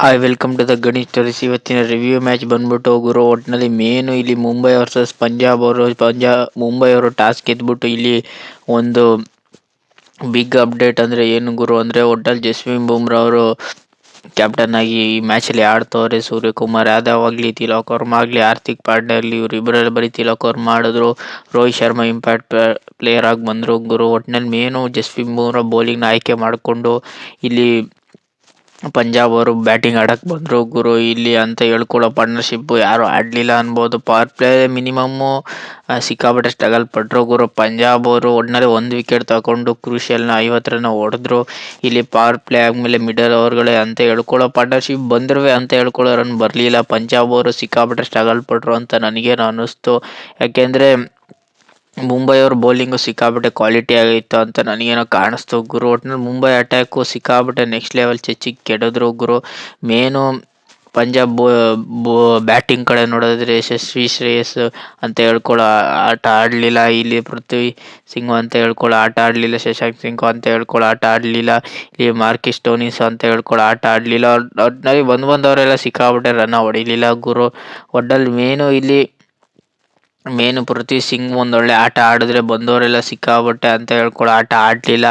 Hi welcome to the Ganesh stories. ಇವತ್ತಿನ review match ಬಂದ್ಬಿಟ್ಟು ಗುರು, ಒಟ್ಟಿನಲ್ಲಿ ಮೇನು ಇಲ್ಲಿ ಮುಂಬೈ ವರ್ಸಸ್ ಪಂಜಾಬ್ ಅವರು. ಮುಂಬೈ ಅವರು ಟಾಸ್ ಗೆದ್ಬಿಟ್ಟು ಇಲ್ಲಿ ಒಂದು ಬಿಗ್ ಅಪ್ಡೇಟ್ ಅಂದರೆ ಏನು ಗುರು ಅಂದರೆ, ಒಟ್ಟಲ್ಲಿ ಜಸ್ಪ್ರೀತ್ ಬುಮ್ರಾ ಅವರು ಕ್ಯಾಪ್ಟನ್ ಆಗಿ ಈ ಮ್ಯಾಚಲ್ಲಿ ಆಡ್ತವ್ರೆ. ಸೂರ್ಯಕುಮಾರ್ ಯಾದವ್ ಆಗಲಿ, ತಿಲಕ್ ವರ್ಮಾ ಆಗಲಿ, ಹಾರ್ದಿಕ್ ಪಾಂಡ್ಯ ಆಗಲಿ, ಇವರಿಬ್ಬರಲ್ಲಿ ಬರೀ ತಿಲಕ್ ವರ್ಮಾ ಆಡಿದ್ರು. ರೋಹಿತ್ ಶರ್ಮಾ ಇಂಪ್ಯಾಕ್ಟ್ ಪ್ಲೇಯರ್ ಆಗಿ ಬಂದರು ಗುರು. ಒಟ್ಟಿನಲ್ಲಿ ಮೇನು ಜಸ್ಪ್ರೀತ್ ಬುಮ್ರಾ ಬೌಲಿಂಗ್ನ ಆಯ್ಕೆ ಮಾಡಿಕೊಂಡು ಇಲ್ಲಿ ಪಂಜಾಬ್ ಅವರು ಬ್ಯಾಟಿಂಗ್ ಆಡಕ್ಕೆ ಬಂದರು ಗುರು. ಇಲ್ಲಿ ಅಂತ ಹೇಳ್ಕೊಳ್ಳೋ ಪಾರ್ಟ್ನರ್ಶಿಪ್ಪು ಯಾರು ಆಡಲಿಲ್ಲ ಅನ್ಬೋದು. ಪವರ್ ಪ್ಲೇ ಮಿನಿಮಮ್ಮು ಸಿಕ್ಕಾಪಟ್ಟೆ ಸ್ಟ್ರಗಲ್ ಪಟ್ಟರು ಗುರು. ಪಂಜಾಬ್ ಅವರು ಒಟ್ಟಿನಲ್ಲಿ ಒಂದು ವಿಕೆಟ್ ತಗೊಂಡು ಕ್ರೂಷಿಯಲ್ನ 50 ರನ್ ಹೊಡೆದ್ರು. ಇಲ್ಲಿ ಪವರ್ ಪ್ಲೇ ಆದಮೇಲೆ ಮಿಡಲ್ ಓವರ್ಗಳೇ ಅಂತ ಹೇಳ್ಕೊಳ್ಳೋ ಪಾರ್ಟ್ನರ್ಶಿಪ್ ಬಂದರೂ ಅಂತ ಹೇಳ್ಕೊಳ್ಳೋ ರನ್ ಬರಲಿಲ್ಲ. ಪಂಜಾಬ್ ಅವರು ಸಿಕ್ಕಾಪಟ್ಟೆ ಸ್ಟ್ರಗಲ್ ಪಟ್ಟರು ಅಂತ ನನಗೇನು ಅನ್ನಿಸ್ತು. ಯಾಕೆಂದರೆ ಮುಂಬೈ ಅವ್ರ ಬೌಲಿಂಗು ಸಿಕ್ಕಾಪಟ್ಟೆ ಕ್ವಾಲಿಟಿ ಆಗಿತ್ತು ಅಂತ ನನಗೇನೋ ಕಾಣಿಸ್ತು ಗುರು. ಒಟ್ಟಿನಲ್ಲಿ ಮುಂಬೈ ಅಟ್ಯಾಕು ಸಿಕ್ಕಾಪಟ್ಟೆ ನೆಕ್ಸ್ಟ್ ಲೆವೆಲ್ ಚೆಚ್ಚಿಗೆ ಕೆಡಿದ್ರು ಗುರು. ಮೇನು ಪಂಜಾಬ್ ಬ್ಯಾಟಿಂಗ್ ಕಡೆ ನೋಡಿದ್ರೆ ಯಶಸ್ವಿ ಶ್ರೇಯಸ್ ಅಂತ ಹೇಳ್ಕೊಳ್ಳೋ ಆಟ ಆಡಲಿಲ್ಲ. ಇಲ್ಲಿ ಪೃಥ್ವಿ ಸಿಂಗ್ ಅಂತ ಹೇಳ್ಕೊಳ್ಳೋ ಆಟ ಆಡಲಿಲ್ಲ. ಶಶಾಂಕ್ ಸಿಂಗ್ ಅಂತ ಹೇಳ್ಕೊಳ್ಳೋ ಆಟ ಆಡಲಿಲ್ಲ. ಇಲ್ಲಿ ಮಾರ್ಕಿಸ್ ಸ್ಟೋನಿಸ್ ಅಂತ ಹೇಳ್ಕೊಳ್ಳೋ ಆಟ ಆಡಲಿಲ್ಲ. ಒಟ್ಟಿನಲ್ಲಿ ಬಂದವರೆಲ್ಲ ಸಿಕ್ಕಾಪಟ್ಟೆ ರನ್ನ ಹೊಡಿಲಿಲ್ಲ ಗುರು. ಒಟ್ಟಲ್ಲಿ ಮೇನು ಪೃಥ್ವಿ ಸಿಂಗ್ ಒಂದೊಳ್ಳೆ ಆಟ ಆಡಿದ್ರೆ ಬಂದವರೆಲ್ಲ ಸಿಕ್ಕಾಪಟ್ಟೆ ಅಂತ ಹೇಳ್ಕೊಳ್ಳೋ ಆಟ ಆಡಲಿಲ್ಲ.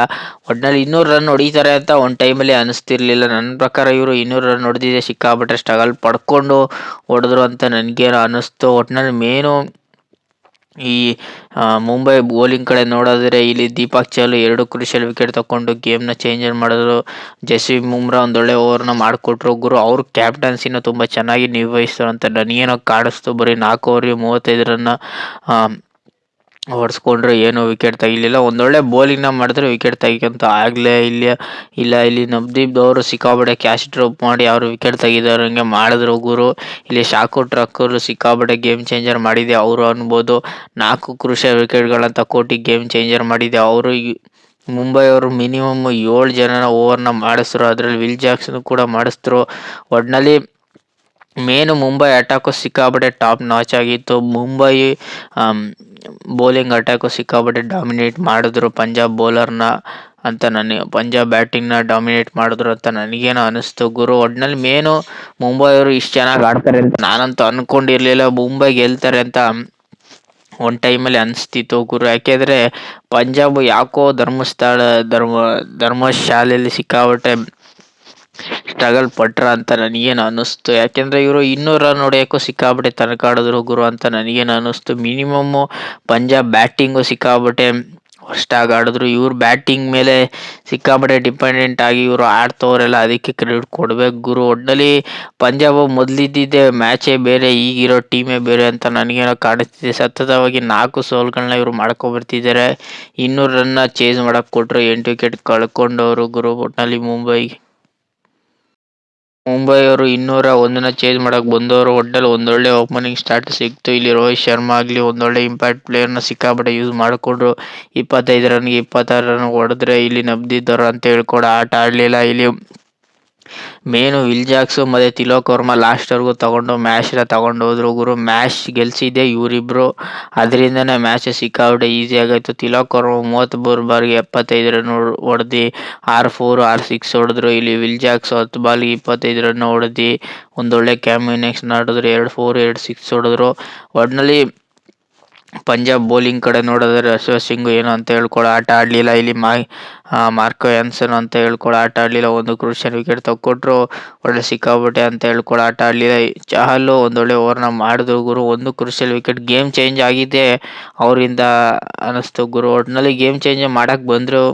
ಒಟ್ಟಿನಲ್ಲಿ 200 ರನ್ ಹೊಡಿತಾರೆ ಅಂತ ಒಂದು ಟೈಮಲ್ಲಿ ಅನಿಸ್ತಿರ್ಲಿಲ್ಲ. ನನ್ನ ಪ್ರಕಾರ ಇವರು 200 ರನ್ ಹೊಡೆದಿದೆ ಸಿಕ್ಕಾಪಟ್ಟೆ ಸ್ಟ್ರಗಲ್ ಪಡ್ಕೊಂಡು ಹೊಡೆದ್ರು ಅಂತ ನನಗೇನೋ ಅನ್ನಿಸ್ತು. ಒಟ್ಟಿನಲ್ಲಿ ಮೇನು ಈ ಮುಂಬೈ ಬೌಲಿಂಗ್ ಕಡೆ ನೋಡಿದ್ರೆ ಇಲ್ಲಿ ದೀಪಕ್ ಚಹಲ್ 2 ಕ್ರೂಷಿಯಲ್ ವಿಕೆಟ್ ತಗೊಂಡು ಗೇಮ್ನ ಚೇಂಜ್ ಮಾಡಿದ್ರು. ಜಸ್ಪ್ರೀತ್ ಬುಮ್ರಾ ಒಂದೊಳ್ಳೆ ಓವರ್ನ ಮಾಡಿಕೊಟ್ರು ಗುರು. ಅವರು ಕ್ಯಾಪ್ಟನ್ಸಿನ ತುಂಬ ಚೆನ್ನಾಗಿ ನಿರ್ವಹಿಸ್ತಾರೆ ಅಂತ ನನಗೇನೋ ಕಾಣಿಸ್ತು. ಬರೀ 4 ಓವರ್ಗೆ 35 ರನ್ನ ಹೊಡೆಸ್ಕೊಂಡ್ರೆ ಏನೂ ವಿಕೆಟ್ ತೆಗಿಲಿಲ್ಲ. ಒಂದೊಳ್ಳೆ ಬೌಲಿಂಗ್ನ ಮಾಡಿದ್ರೆ ವಿಕೆಟ್ ತೆಗಿಯಂತ ಆಗಲೇ ಇಲ್ಲಿ ನವದೀಪ್ ಅವರು ಸಿಕ್ಕಾಪಟ್ಟೆ ಕ್ಯಾಚ್ ಡ್ರಾಪ್ ಮಾಡಿ ಅವರು ವಿಕೆಟ್ ತೆಗಿದಾರಂಗೆ ಮಾಡಿದ್ರು ಗುರು. ಇಲ್ಲಿ ಶಾಕುರ್ ಟ್ರಕ್ಕರ್ ಸಿಕ್ಕಾಪಟ್ಟೆ ಗೇಮ್ ಚೇಂಜರ್ ಮಾಡಿದೆ ಅವರು ಅನ್ಬೋದು. 4 ಕ್ರೂಷಿಯಲ್ ವಿಕೆಟ್ಗಳನ್ನ ತಕ್ಕೊಟ್ಟು ಗೇಮ್ ಚೇಂಜರ್ ಮಾಡಿದೆ ಅವರು. ಮುಂಬೈ ಅವರು ಮಿನಿಮಮ್ 7 ಜನನ ಓವರ್ನ ಮಾಡಿಸ್ರು. ಅದರಲ್ಲಿ ವಿಲ್ ಜಾಕ್ಸನ್ ಕೂಡ ಮಾಡಿಸಿದ್ರು. ಒಟ್ಟಿನಲ್ಲಿ ಮೇನು ಮುಂಬೈ ಅಟ್ಯಾಕು ಸಿಕ್ಕಾಪಟ್ಟೆ ಟಾಪ್ ನಾಚ್ ಆಗಿತ್ತು. ಮುಂಬೈ ಬೌಲಿಂಗ್ ಅಟ್ಯಾಕು ಸಿಕ್ಕಾಪಟ್ಟೆ ಡಾಮಿನೇಟ್ ಮಾಡಿದ್ರು ಪಂಜಾಬ್ ಬೌಲರ್ನ ಅಂತ ಪಂಜಾಬ್ ಬ್ಯಾಟಿಂಗ್ನ ಡಾಮಿನೇಟ್ ಮಾಡಿದ್ರು ಅಂತ ನನಗೇನೋ ಅನ್ನಿಸ್ತು ಗುರು. ಒಟ್ಟಿನಲ್ಲಿ ಮೇನು ಮುಂಬೈ ಅವರು ಇಷ್ಟು ಚೆನ್ನಾಗಿ ಆಡ್ತಾರೆ ಅಂತ ನಾನಂತೂ ಅಂದ್ಕೊಂಡಿರಲಿಲ್ಲ. ಮುಂಬೈ ಗೆಲ್ತಾರೆ ಅಂತ ಒಂದು ಟೈಮಲ್ಲಿ ಅನಿಸ್ತಿತ್ತು ಗುರು. ಯಾಕೆಂದರೆ ಪಂಜಾಬ್ ಯಾಕೋ ಧರ್ಮಶಾಲೆಯಲ್ಲಿ ಸಿಕ್ಕಾಪಟ್ಟೆ ಸ್ಟ್ರಗಲ್ ಪಟ್ರ ಅಂತ ನನಗೇನು ಅನ್ನಿಸ್ತು. ಯಾಕೆಂದರೆ ಇವರು 200 ರನ್ ಹೊಡೆಯೋಕ್ಕೂ ಸಿಕ್ಕಾಪಟ್ಟೆ ತನಕಾಡಿದ್ರು ಗುರು ಅಂತ ನನಗೇನು ಅನ್ನಿಸ್ತು. ಮಿನಿಮಮ್ಮು ಪಂಜಾಬ್ ಬ್ಯಾಟಿಂಗು ಸಿಕ್ಕಾಪಟ್ಟೆ ಹೊಸ್ಟಾಗಿ ಆಡಿದ್ರು. ಇವ್ರ ಬ್ಯಾಟಿಂಗ್ ಮೇಲೆ ಸಿಕ್ಕಾಪಟ್ಟೆ ಡಿಪೆಂಡೆಂಟ್ ಆಗಿ ಇವರು ಆಡ್ತವ್ರೆಲ್ಲ ಅದಕ್ಕೆ ಕ್ರೆಡಿಟ್ ಕೊಡಬೇಕು ಗುರು. ಒಟ್ಟಿನಲ್ಲಿ ಪಂಜಾಬ್ ಮೊದಲಿದ್ದಿದ್ದೇ ಮ್ಯಾಚೇ ಬೇರೆ, ಈಗಿರೋ ಟೀಮೇ ಬೇರೆ ಅಂತ ನನಗೇನೋ ಕಾಣಿಸ್ತಿದೆ. ಸತತವಾಗಿ 4 ಸೋಲ್ಗಳನ್ನ ಇವರು ಮಾಡ್ಕೊಬರ್ತಿದ್ದಾರೆ. 200 ರನ್ನ ಚೇಸ್ ಮಾಡೋಕ್ಕೆ ಕೊಟ್ಟರು, 8 ವಿಕೆಟ್ ಕಳ್ಕೊಂಡವರು ಗುರು. ಒಟ್ಟಿನಲ್ಲಿ ಮುಂಬೈ ಅವರು 201ನ ಚೇಸ್ ಮಾಡೋಕ್ಕೆ ಬಂದವರು. ಒಟ್ಟಲ್ಲಿ ಒಂದೊಳ್ಳೆ ಓಪನಿಂಗ್ ಸ್ಟಾರ್ಟ್ ಸಿಕ್ತು. ಇಲ್ಲಿ ರೋಹಿತ್ ಶರ್ಮಾ ಆಗಲಿ ಒಂದೊಳ್ಳೆ ಇಂಪ್ಯಾಕ್ಟ್ ಪ್ಲೇಯರ್ನ ಸಿಕ್ಕಾಪಟ್ಟೆ ಯೂಸ್ ಮಾಡಿಕೊಂಡ್ರು. 25 ರನ್ಗೆ 26 ರನ್ ಹೊಡೆದ್ರೆ ಇಲ್ಲಿ ನವದೀಪ್ ಅಂತ ಹೇಳ್ಕೊಡೋ ಆಟ ಆಡಲಿಲ್ಲ. ಇಲ್ಲಿ ಮೇನು ವಿಲ್ ಜಾಕ್ಸು ಮತ್ತು ತಿಲಕ್ ವರ್ಮಾ ಲಾಸ್ಟ್ವರೆಗೂ ತಗೊಂಡು ಮ್ಯಾಚ್ನ ಹೋದ್ರು ಗುರು. ಮ್ಯಾಚ್ ಗೆಲ್ಸಿದ್ದೆ ಇವರಿಬ್ಬರು, ಅದರಿಂದನೇ ಮ್ಯಾಚ್ ಸಿಕ್ಕಾಪಟ್ಟೆ ಈಸಿ ಆಗಾಯಿತು. ತಿಲಕ್ ವರ್ಮಾ 33 ಬಾರಿಗೆ 75 ರನ್ ಹೊಡೆದು 6 4 6 6 ಹೊಡೆದ್ರು. ಇಲ್ಲಿ ವಿಲ್ ಜಾಕ್ಸ್ 10 ಬಾಲ್ಗೆ 25 ರನ್ ಹೊಡೆದು ಒಂದೊಳ್ಳೆ ಕ್ಯಾಮ್ಯೂನೆಕ್ಸ್ ಆಡಿದ್ರು. 2 4 2 6 ಹೊಡೆದ್ರು. ಒಟ್ಟಿನಲ್ಲಿ ಪಂಜಾಬ್ ಬೌಲಿಂಗ್ ಕಡೆ ನೋಡಿದ್ರೆ ಅಶ್ವಥ್ ಸಿಂಗ್ ಏನು ಅಂತ ಹೇಳ್ಕೊಳ್ಳೋ ಆಟ ಆಡಲಿಲ್ಲ. ಇಲ್ಲಿ ಮಾರ್ಕೋ ಯಾನ್ಸನ್ ಅಂತ ಹೇಳ್ಕೊಳ್ಳೋ ಆಟ ಆಡಲಿಲ್ಲ. ಒಂದು ಕ್ರೂಷಿಯಲ್ ವಿಕೆಟ್ ತಗೊಟ್ರು. ಒಳ್ಳೆ ಸಿಕ್ಕಾಪಟ್ಟೆ ಅಂತ ಹೇಳ್ಕೊಳ್ಳೋ ಆಟ ಆಡಲಿಲ್ಲ. ಚಹಲ್ ಒಂದೊಳ್ಳೆ ಓವರ್ನ ಮಾಡಿದ್ರು ಗುರು. ಒಂದು ಕ್ರೂಷಿಯಲ್ ವಿಕೆಟ್ ಗೇಮ್ ಚೇಂಜ್ ಆಗಿದೆ ಅವರಿಂದ ಅನ್ನಿಸ್ತು ಗುರು. ಒಟ್ಟಿನಲ್ಲಿ ಗೇಮ್ ಚೇಂಜ್ ಮಾಡೋಕ್ಕೆ ಬಂದರು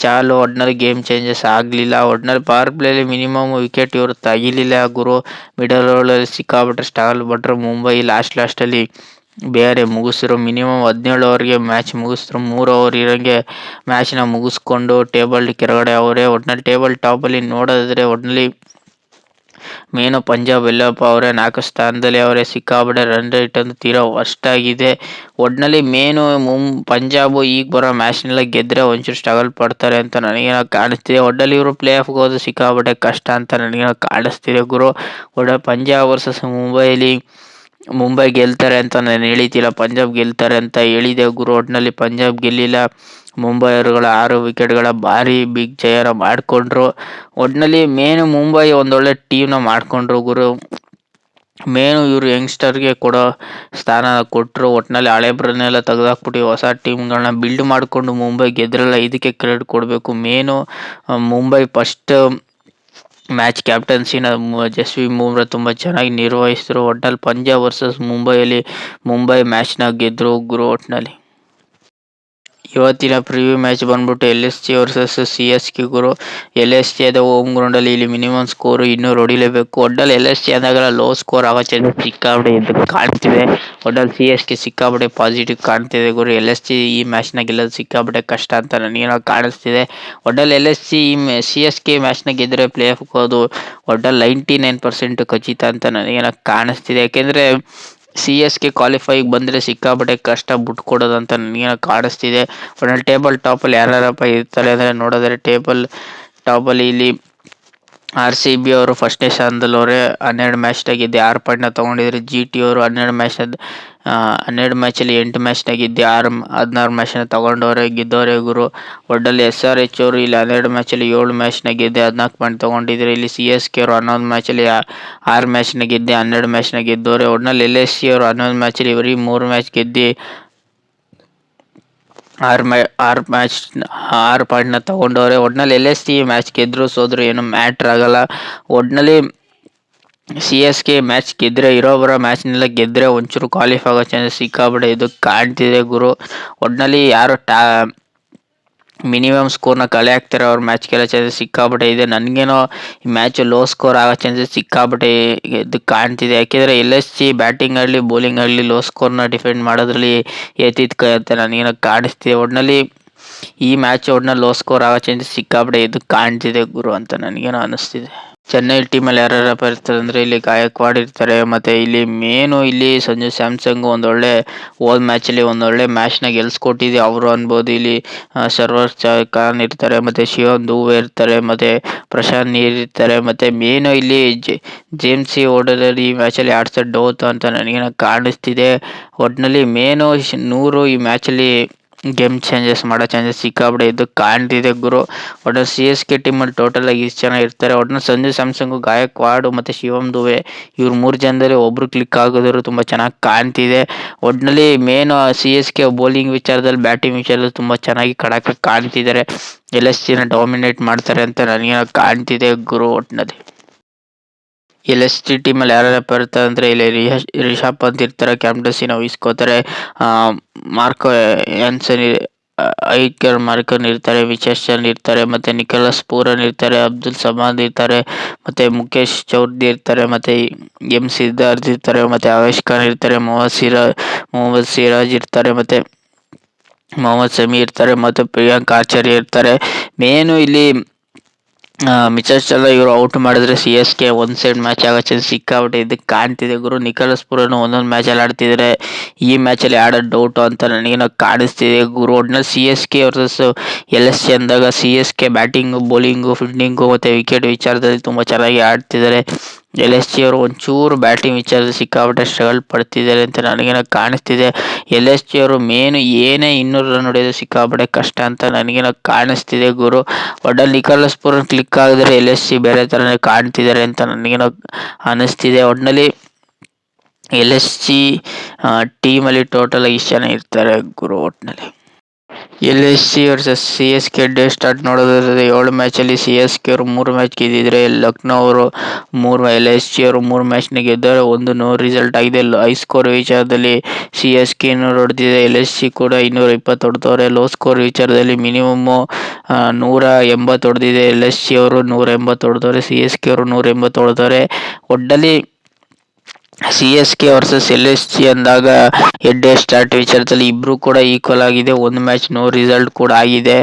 ಚಹಲ್. ಒಟ್ಟಿನಲ್ಲಿ ಗೇಮ್ ಚೇಂಜಸ್ ಆಗಲಿಲ್ಲ. ಒಟ್ಟಿನಲ್ಲಿ ಪವರ್ ಪ್ಲೇಲಿ ಮಿನಿಮಮ್ ವಿಕೆಟ್ ಇವರು ತೆಗಿಲಿಲ್ಲ ಗುರು. ಮಿಡಲ್ ಓವರಲ್ಲಿ ಸಿಕ್ಕಾಪಟ್ಟೆ ಸ್ಟ್ರಗಲ್ ಪಟ್ಟರು ಮುಂಬೈ. ಲಾಸ್ಟಲ್ಲಿ ಬೇರೆ ಮುಗಿಸಿದ್ರು. ಮಿನಿಮಮ್ 17 ಓವರ್ಗೆ ಮ್ಯಾಚ್ ಮುಗಿಸಿದ್ರು. 3 ಓವರ್ ಇರೋಂಗೆ ಮ್ಯಾಚ್ನ ಮುಗಿಸ್ಕೊಂಡು ಟೇಬಲ್ ಕೆಳಗಡೆ ಅವರೇ. ಒಟ್ಟಿನಲ್ಲಿ ಟೇಬಲ್ ಟಾಪಲ್ಲಿ ನೋಡಿದ್ರೆ ಒಟ್ಟಿನಲ್ಲಿ ಮೇನು ಪಂಜಾಬ್ ಎಲ್ಲಪ್ಪ ಅವರೇ 4 ಸ್ಥಾನದಲ್ಲಿ ಅವರೇ. ಸಿಕ್ಕಾಪಟ್ಟೆ ರನ್ ರೇಟ್ ಅಂತ ತೀರಾ ವರ್ಸ್ಟಾಗಿದೆ. ಒಟ್ಟಿನಲ್ಲಿ ಮೇನು ಪಂಜಾಬು ಈಗ ಬರೋ ಮ್ಯಾಚ್ನೆಲ್ಲ ಗೆದ್ದರೆ ಒಂಚೂರು ಸ್ಟ್ರಗಲ್ ಪಡ್ತಾರೆ ಅಂತ ನನಗೇನೋ ಕಾಣಿಸ್ತಿದೆ. ಒಟ್ಟಲ್ಲಿ ಇವರು ಪ್ಲೇ ಆಫ್ಗೆ ಹೋದ್ರೆ ಸಿಕ್ಕಾಪಟ್ಟೆ ಕಷ್ಟ ಅಂತ ನನಗೇನೋ ಕಾಣಿಸ್ತಿದೆ ಗುರು. ಒಳ್ಳೆ ಪಂಜಾಬ್ ವರ್ಸಸ್ ಮುಂಬೈಲಿ ಮುಂಬೈ ಗೆಲ್ತಾರೆ ಅಂತ ನಾನು ಹೇಳಿದ್ದಿಲ್ಲ, ಪಂಜಾಬ್ ಗೆಲ್ತಾರೆ ಅಂತ ಹೇಳಿದೆ ಗುರು. ಒಟ್ಟಿನಲ್ಲಿ ಪಂಜಾಬ್ ಗೆಲ್ಲಿಲ್ಲ. ಮುಂಬೈ ಅವರುಗಳ 6 ವಿಕೆಟ್ಗಳ ಭಾರಿ ಬಿಗ್ ಜಯನ ಮಾಡಿಕೊಂಡ್ರು. ಒಟ್ಟಿನಲ್ಲಿ ಮೇನು ಮುಂಬೈ ಒಂದೊಳ್ಳೆ ಟೀಮ್ನ ಮಾಡಿಕೊಂಡ್ರು ಗುರು. ಮೇನು ಇವರು ಯಂಗ್ಸ್ಟರ್ಗೆ ಕೊಡೋ ಸ್ಥಾನ ಕೊಟ್ಟರು. ಒಟ್ಟಿನಲ್ಲಿ ಹಳೇಬ್ರನ್ನೆಲ್ಲ ತೆಗೆದಾಕ್ಬಿಟ್ಟು ಹೊಸ ಟೀಮ್ಗಳನ್ನ ಬಿಲ್ಡ್ ಮಾಡಿಕೊಂಡು ಮುಂಬೈ ಗೆದ್ರಲ್ಲ, ಇದಕ್ಕೆ ಕ್ರೆಡಿಟ್ ಕೊಡಬೇಕು. ಮೇನು ಮುಂಬೈ ಫಸ್ಟ್ ಮ್ಯಾಚ್ ಕ್ಯಾಪ್ಟನ್ಸಿನ ಜಸ್ಪ್ರೀತ್ ಬೂಮ್ರಾ ತುಂಬ ಚೆನ್ನಾಗಿ ನಿರ್ವಹಿಸಿದ್ರು. ಒಟ್ಟಿನಲ್ಲಿ ಪಂಜಾಬ್ ವರ್ಸಸ್ ಮುಂಬೈಯಲ್ಲಿ ಮುಂಬೈ ಮ್ಯಾಚ್ನ ಗೆದ್ದರು ಗುರು. ಒಟ್ಟಿನಲ್ಲಿ ಇವತ್ತಿನ ಪ್ರಿವ್ಯೂ ಮ್ಯಾಚ್ ಬಂದ್ಬಿಟ್ಟು LSG ವರ್ಸಸ್ CSK ಗುರು. LSG ಅದ ಹೋಮ್ ಗ್ರೌಂಡಲ್ಲಿ ಇಲ್ಲಿ ಮಿನಿಮಮ್ ಸ್ಕೋರು 200 ಹೊಡಿಲೇಬೇಕು. ಒಟ್ಟಲ್ಲಿ LSG ಆದಾಗ ಲೋ ಸ್ಕೋರ್ ಆಗೋ ಚಾನ್ಸಸ್ ಸಿಕ್ಕಾಪಟ್ಟೆ ಎದ್ದು ಕಾಣ್ತಿದೆ. ಒಟ್ಟಲ್ಲಿ CSK ಸಿಕ್ಕಾಪಟ್ಟೆ ಪಾಸಿಟಿವ್ ಕಾಣ್ತಿದೆ ಗುರು. LSG ಈ ಮ್ಯಾಚ್ನ ಗೆಲ್ಲೋದು ಸಿಕ್ಕಾಪಟ್ಟೆ ಕಷ್ಟ ಅಂತ ನನಗೇನೋ ಕಾಣಿಸ್ತಿದೆ. ಒಟ್ಟಲ್ಲಿ LSG CSK ಮ್ಯಾಚ್ನ ಗೆದ್ದರೆ ಪ್ಲೇ ಆಫ್ ಹೋಗೋದು ಒಟ್ಟಲ್ಲಿ 99% ಖಚಿತ ಅಂತ ನನಗೇನೋ ಕಾಣಿಸ್ತಿದೆ. ಯಾಕೆಂದರೆ CSK ಕ್ವಾಲಿಫೈಗೆ ಬಂದರೆ ಸಿಕ್ಕಾಪಟ್ಟೆ ಕಷ್ಟ ಬಿಟ್ಕೊಡೋದು ಅಂತ ನನಗೇನೋ ಕಾಣಿಸ್ತಿದೆ. ಒಟ್ಟಲ್ಲಿ ಟೇಬಲ್ ಟಾಪಲ್ಲಿ ಯಾರ್ಯಾರಪ್ಪ ಇರ್ತಾರೆ ಅಂದರೆ ನೋಡಿದ್ರೆ ಟೇಬಲ್ ಟಾಪಲ್ಲಿ ಇಲ್ಲಿ RCB ಅವರು ಫಸ್ಟ್ನೇ ಸ್ಥಾನದಲ್ಲವ್ರೆ. 12 ಮ್ಯಾಚ್ನ ಗೆದ್ದು 6 ಪಾಯಿಂಟ್ನ ತೊಗೊಂಡಿದ್ದಾರೆ. GT ಅವರು 12 ಮ್ಯಾಚಲ್ಲಿ 8 ಮ್ಯಾಚ್ನ ಗೆದ್ದು 16 ಮ್ಯಾಚ್ನ ತೊಗೊಂಡವ್ರೆ, ಗೆದ್ದವ್ರೆ ಗುರು. ಒಟ್ಟಲ್ಲಿ SRH ಅವರು ಇಲ್ಲಿ 12 ಮ್ಯಾಚಲ್ಲಿ 7 ಮ್ಯಾಚ್ನ ಗೆದ್ದು 14 ಪಾಯಿಂಟ್ ತೊಗೊಂಡಿದ್ದಾರೆ. ಇಲ್ಲಿ CSK ಅವರು 11 ಮ್ಯಾಚಲ್ಲಿ 6 ಮ್ಯಾಚ್ನ ಗೆದ್ದು 12 ಮ್ಯಾಚ್ನ ಗೆದ್ದವ್ರೆ. ಒಟ್ಟಿನಲ್ಲಿ LSG ಅವರು 11 ಮ್ಯಾಚಲ್ಲಿ ಬರೀ 3 ಮ್ಯಾಚ್ ಗೆದ್ದು 6 ಪಾಯಿಂಟ್ನ ತೊಗೊಂಡವ್ರೆ. ಒಟ್ಟಿನಲ್ಲಿ LSG ಮ್ಯಾಚ್ ಗೆದ್ದರು ಸೋದ್ರು ಏನು ಮ್ಯಾಟ್ರ್ ಆಗಲ್ಲ. ಒಟ್ಟಿನಲ್ಲಿ CSK ಮ್ಯಾಚ್ ಗೆದ್ದರೆ ಇರೋಬರೋ ಮ್ಯಾಚ್ನೆಲ್ಲ ಗೆದ್ದರೆ ಒಂಚೂರು ಕ್ವಾಲಿಫೈ ಆಗೋ ಚಾನ್ಸಸ್ ಸಿಕ್ಕಾಪಟ್ಟೆ ಇದು ಕಾಣ್ತಿದೆ ಗುರು. ಒಟ್ಟಿನಲ್ಲಿ ಯಾರು ಮಿನಿಮಮ್ ಸ್ಕೋರ್ನ ಕಲೆ ಹಾಕ್ತಾರೆ ಅವ್ರ ಮ್ಯಾಚ್ ಗೆಲ್ಲೋ ಚಾನ್ಸಸ್ ಸಿಕ್ಕಾಪಟ್ಟೆ ಇದೆ. ನನಗೇನೋ ಈ ಮ್ಯಾಚ್ ಲೋ ಸ್ಕೋರ್ ಆಗೋ ಚಾನ್ಸಸ್ ಸಿಕ್ಕಾಪಟ್ಟೆ ಇದು ಕಾಣ್ತಿದೆ. ಯಾಕೆಂದರೆ LSG ಬ್ಯಾಟಿಂಗ್ ಆಗಲಿ ಬೌಲಿಂಗ್ ಆಗಲಿ ಲೋ ಸ್ಕೋರ್ನ ಡಿಫೆಂಡ್ ಮಾಡೋದ್ರಲ್ಲಿ ಎತ್ತಿದ ಕೈ ಅಂತ ನನಗೇನೋ ಕಾಣಿಸ್ತಿದೆ. ಒಟ್ಟಿನಲ್ಲಿ ಈ ಮ್ಯಾಚ್ ಒಟ್ಟಿನಲ್ಲಿ ಲೋ ಸ್ಕೋರ್ ಆಗೋ ಚಾನ್ಸಸ್ ಸಿಕ್ಕಾಪಟ್ಟೆ ಇದು ಕಾಣ್ತಿದೆ ಗುರು ಅಂತ ನನಗೇನೋ ಅನ್ನಿಸ್ತಿದೆ. ಚೆನ್ನೈ ಟೀಮಲ್ಲಿ ಯಾರ್ಯಾರಪ್ಪ ಇರ್ತಾರೆ ಅಂದರೆ ಇಲ್ಲಿ ಗಾಯಕ್ವಾಡ್ ಇರ್ತಾರೆ, ಮತ್ತು ಇಲ್ಲಿ ಮೇನು ಇಲ್ಲಿ ಸಂಜು ಸ್ಯಾಮ್ಸಂಗ್ ಒಂದೊಳ್ಳೆ ಹೋದ ಮ್ಯಾಚಲ್ಲಿ ಒಂದೊಳ್ಳೆ ಮ್ಯಾಚ್ನ ಗೆಲ್ಸ್ಕೊಟ್ಟಿದೆ ಅವರು ಅನ್ಬೋದು. ಇಲ್ಲಿ ಸರ್ವರ್ ಖಾನ್ ಇರ್ತಾರೆ, ಮತ್ತು ಶಿವಮ್ ದೂಬೆ ಇರ್ತಾರೆ, ಮತ್ತು ಪ್ರಶಾಂತ್ ನೀರ್ ಇರ್ತಾರೆ, ಮತ್ತು ಮೇನು ಇಲ್ಲಿ ಜೇಮ್ಸ್ ಓಡರಲ್ಲಿ ಈ ಮ್ಯಾಚಲ್ಲಿ ಆಡ್ಸೋದು ಡೌಟ್ ಅಂತ ನನಗೇನೋ ಕಾಣಿಸ್ತಿದೆ. ಒಟ್ಟಿನಲ್ಲಿ ಮೇನು 100 ಈ ಮ್ಯಾಚಲ್ಲಿ ಗೇಮ್ ಚೇಂಜಸ್ ಮಾಡೋ ಚಾನ್ಸಸ್ ಸಿಕ್ಕಾಪಟ್ಟೆ ಇದು ಕಾಣ್ತಿದೆ ಗುರು. ಒಟ್ಟಿನಲ್ಲಿ CSK ಟೀಮಲ್ಲಿ ಟೋಟಲಾಗಿ ಇಷ್ಟು ಜನ ಇರ್ತಾರೆ. ಒಟ್ಟಿನಲ್ಲಿ ಸಂಜು ಸ್ಯಾಮ್ಸಂಗು, ಗಾಯಕ್ವಾಡ್ ಮತ್ತು ಶಿವಮ್ ದುಬೆ ಇವ್ರು 3 ಜನದಲ್ಲಿ ಒಬ್ಬರು ಕ್ಲಿಕ್ ಆಗೋದ್ರು ತುಂಬ ಚೆನ್ನಾಗಿ ಕಾಣ್ತಿದೆ. ಒಟ್ಟಿನಲ್ಲಿ ಮೇನ್ CSK ಬೌಲಿಂಗ್ ವಿಚಾರದಲ್ಲಿ ಬ್ಯಾಟಿಂಗ್ ವಿಚಾರದಲ್ಲಿ ತುಂಬ ಚೆನ್ನಾಗಿ ಕಡಾಕಾಗಿ ಕಾಣ್ತಿದ್ದಾರೆ. LSGನ ಡಾಮಿನೇಟ್ ಮಾಡ್ತಾರೆ ಅಂತ ನನಗೇನೋ ಕಾಣ್ತಿದೆ ಗುರು. ಒಟ್ಟಿನಲ್ಲಿ LSG ಟೀಮಲ್ಲಿ ಯಾರ್ಯಾರಪ್ಪ ಇರ್ತಾರೆ ಅಂದರೆ ಇಲ್ಲಿ ರಿಷಬ್ ಪಂತ್ ಇರ್ತಾರೆ, ಕ್ಯಾಪ್ಟನ್ಸಿನ ವಹಿಸ್ಕೋತಾರೆ. ಮಾರ್ಕೋ ಆ್ಯನ್ಸನ್ ಐಕರ್ ಮಾರ್ಕನ್ ಇರ್ತಾರೆ, ವಿಚರ್ಸನ್ ಇರ್ತಾರೆ, ಮತ್ತು ನಿಕೋಲಸ್ ಪೂರನ್ ಇರ್ತಾರೆ, ಅಬ್ದುಲ್ ಸಮದ್ ಇರ್ತಾರೆ, ಮತ್ತು ಮುಖೇಶ್ ಚೌಧರಿ ಇರ್ತಾರೆ, ಮತ್ತು ಸಿದ್ಧಾರ್ಥ್ ಇರ್ತಾರೆ, ಮತ್ತು ಅವೇಶ್ ಖಾನ್ ಇರ್ತಾರೆ, ಮೊಹಮ್ಮದ್ ಸಿರಾಜ್ ಇರ್ತಾರೆ, ಮತ್ತು ಮೊಹಮ್ಮದ್ ಶಮಿ ಇರ್ತಾರೆ, ಮತ್ತು ಪ್ರಿಯಾಂಕ್ ಆಚಾರ್ಯ ಇರ್ತಾರೆ. ಮೇನು ಇಲ್ಲಿ ಮಿಚೆಲ್ ಇವರು ಔಟ್ ಮಾಡಿದ್ರೆ CSK ಒಂದು ಸೈಡ್ ಮ್ಯಾಚ್ ಆಗೋ ಚಾನ್ಸ್ ಸಿಕ್ಕಾಬಿಟ್ಟೆ ಇದಕ್ಕೆ ಕಾಣ್ತಿದೆ ಗುರು. ನಿಕೋಲಸ್ ಪೂರನ್ ಒಂದೊಂದು ಮ್ಯಾಚಲ್ಲಿ ಆಡ್ತಿದ್ದಾರೆ, ಈ ಮ್ಯಾಚಲ್ಲಿ ಆಡೋದು ಡೌಟು ಅಂತ ನನಗೇನೋ ಕಾಣಿಸ್ತಿದೆ ಗುರು. ಒಟ್ಟಿನಲ್ಲಿ CSK ವರ್ಸಸ್ LSG ಅಂದಾಗ CSK ಬ್ಯಾಟಿಂಗು ಬೌಲಿಂಗು ಫೀಲ್ಡಿಂಗು ಮತ್ತು ವಿಕೆಟ್ ವಿಚಾರದಲ್ಲಿ ತುಂಬ ಚೆನ್ನಾಗಿ ಆಡ್ತಿದ್ದಾರೆ. LSG ಅವರು ಒಂಚೂರು ಬ್ಯಾಟಿಂಗ್ ವಿಚಾರದಲ್ಲಿ ಸಿಕ್ಕಾಪಟ್ಟೆ ಸ್ಟ್ರಗಲ್ ಪಡ್ತಿದ್ದಾರೆ ಅಂತ ನನಗೇನೋ ಕಾಣಿಸ್ತಿದೆ. LSG ಅವರು ಮೇನು ಏನೇ 200 ರನ್ ಹೊಡೆಯೋದು ಸಿಕ್ಕಾಪಟ್ಟೆ ಕಷ್ಟ ಅಂತ ನನಗೇನೋ ಕಾಣಿಸ್ತಿದೆ ಗುರು. ಒಟ್ಟಲ್ಲಿ ನಿಕೋಲಸ್ ಪೂರನ್ ಕ್ಲಿಕ್ ಆಗಿದ್ರೆ LSG ಬೇರೆ ಥರನೇ ಕಾಣ್ತಿದ್ದಾರೆ ಅಂತ ನನಗೇನೋ ಅನ್ನಿಸ್ತಿದೆ. ಒಟ್ಟಿನಲ್ಲಿ LSG ಟೀಮಲ್ಲಿ ಟೋಟಲ್ ಇಷ್ಟು ಜನ ಇರ್ತಾರೆ ಗುರು. ಒಟ್ಟಿನಲ್ಲಿ LSG versus CSK day start ನೋಡೋದಾದ್ರೆ 7 ಮ್ಯಾಚಲ್ಲಿ CSK ಅವರು 3 ಮ್ಯಾಚ್ ಗೆದ್ದಿದ್ರೆ, ಲಕ್ನೋ ಅವರು LSG ಅವರು 3 ಮ್ಯಾಚ್ನ ಗೆದ್ದರೆ, ಒಂದು ನೋ ರಿಸಲ್ಟ್ ಆಗಿದೆ. ಹೈ ಸ್ಕೋರ್ ವಿಚಾರದಲ್ಲಿ CSK 200 ಹೊಡೆದಿದೆ, LSG ಕೂಡ 220 ಹೊಡೆದವ್ರೆ. ಲೋ ಸ್ಕೋರ್ ವಿಚಾರದಲ್ಲಿ ಮಿನಿಮಮ್ಮು 180 ಹೊಡೆದಿದೆ, LSG ಅವರು 180 ಹೊಡೆದವ್ರೆ, CSK ಅವರು 180 ಹೊಡೆದವ್ರೆ. ಒಟ್ಟಲ್ಲಿ CSK ವರ್ಸಸ್ LSG ಅಂದಾಗ ಡೇ ಸ್ಟಾರ್ಟ್ ವಿಚಾರದಲ್ಲಿ ಇಬ್ಬರು ಕೂಡ ಈಕ್ವಲ್ ಆಗಿದೆ, ಒಂದು ಮ್ಯಾಚ್ ನೋ ರಿಸಲ್ಟ್ ಕೂಡ ಆಗಿದೆ.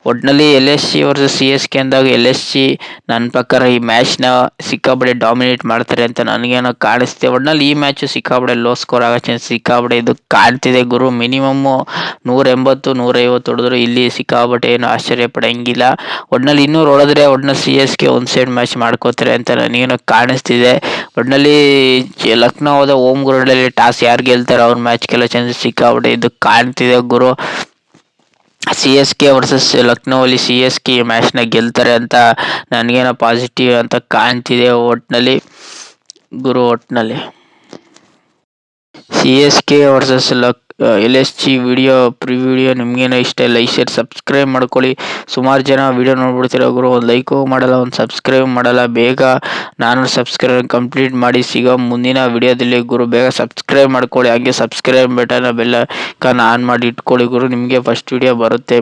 ಒಟ್ಟಿನಲ್ಲಿ LSG ವರ್ಸಸ್ CSK ಅಂದಾಗ LSG ನನ್ನ ಪ್ರಕಾರ ಈ ಮ್ಯಾಚ್ನ ಸಿಕ್ಕಾಪಟ್ಟೆ ಡಾಮಿನೇಟ್ ಮಾಡ್ತಾರೆ ಅಂತ ನನಗೇನೋ ಕಾಣಿಸ್ತಿದೆ. ಒಟ್ಟಿನಲ್ಲಿ ಈ ಮ್ಯಾಚು ಸಿಕ್ಕಾಪಟ್ಟೆ ಲೋ ಸ್ಕೋರ್ ಆಗೋ ಚಾನ್ಸ್ ಸಿಕ್ಕಾಪಟ್ಟೆ ಇದು ಕಾಣ್ತಿದೆ ಗುರು. ಮಿನಿಮಮ್ಮು 180 150 ಹೊಡೆದ್ರು ಇಲ್ಲಿ ಸಿಕ್ಕಾಪಟ್ಟೆ ಏನು ಆಶ್ಚರ್ಯ ಪಡೋಂಗಿಲ್ಲ. ಒಟ್ಟಿನಲ್ಲಿ 200 ಹೊಡೆದ್ರೆ ಒಟ್ಟಿನಲ್ಲಿ CSK ಒಂದು ಸೈಡ್ ಮ್ಯಾಚ್ ಮಾಡ್ಕೋತಾರೆ ಅಂತ ನನಗೇನೋ ಕಾಣಿಸ್ತಿದೆ. ಒಟ್ಟಿನಲ್ಲಿ ಲಕ್ನೋದ ಹೋಮ್ ಗ್ರೌಂಡಲ್ಲಿ ಟಾಸ್ ಯಾರು ಗೆಲ್ತಾರೆ ಅವ್ರ ಮ್ಯಾಚ್ಗೆಲ್ಲ ಚಾನ್ಸಸ್ ಸಿಕ್ಕಾಬಿಟ್ಟೆ ಇದು ಕಾಣ್ತಿದೆ ಗುರು. CSK ವರ್ಸಸ್ ಲಕ್ನೋ ಅಲ್ಲಿ CSK ಮ್ಯಾಚ್ನ ಗೆಲ್ತಾರೆ ಅಂತ ನನಗೇನೋ ಪಾಸಿಟಿವ್ ಅಂತ ಕಾಣ್ತಿದೆ ಒಟ್ಟಿನಲ್ಲಿ ಒಟ್ಟಿನಲ್ಲಿ CSK ವರ್ಸಸ್ LSG ವಿಡಿಯೋ ನಿಮ್ಗೇನೋ ಇಷ್ಟ ಲೈಕ್ ಶೇರ್ ಸಬ್ಸ್ಕ್ರೈಬ್ ಮಾಡ್ಕೊಳ್ಳಿ. ಸುಮಾರು ಜನ ವಿಡಿಯೋ ನೋಡ್ಬಿಡ್ತೀರ ಗುರು, ಒಂದು ಲೈಕು ಮಾಡಲ್ಲ, ಒಂದು ಸಬ್ಸ್ಕ್ರೈಬ್ ಮಾಡಲ್ಲ. ಬೇಗ 400 ಸಬ್ಸ್ಕ್ರೈಬ್ ಕಂಪ್ಲೀಟ್ ಮಾಡಿ ಸಿಗೋ ಮುಂದಿನ ವಿಡಿಯೋದಲ್ಲಿ ಗುರು. ಬೇಗ ಸಬ್ಸ್ಕ್ರೈಬ್ ಮಾಡ್ಕೊಳ್ಳಿ, ಹಾಗೆ subscribe button bell icon on ಮಾಡಿ ಇಟ್ಕೊಳ್ಳಿ ಗುರು, ನಿಮಗೆ ಫಸ್ಟ್ ವಿಡಿಯೋ ಬರುತ್ತೆ.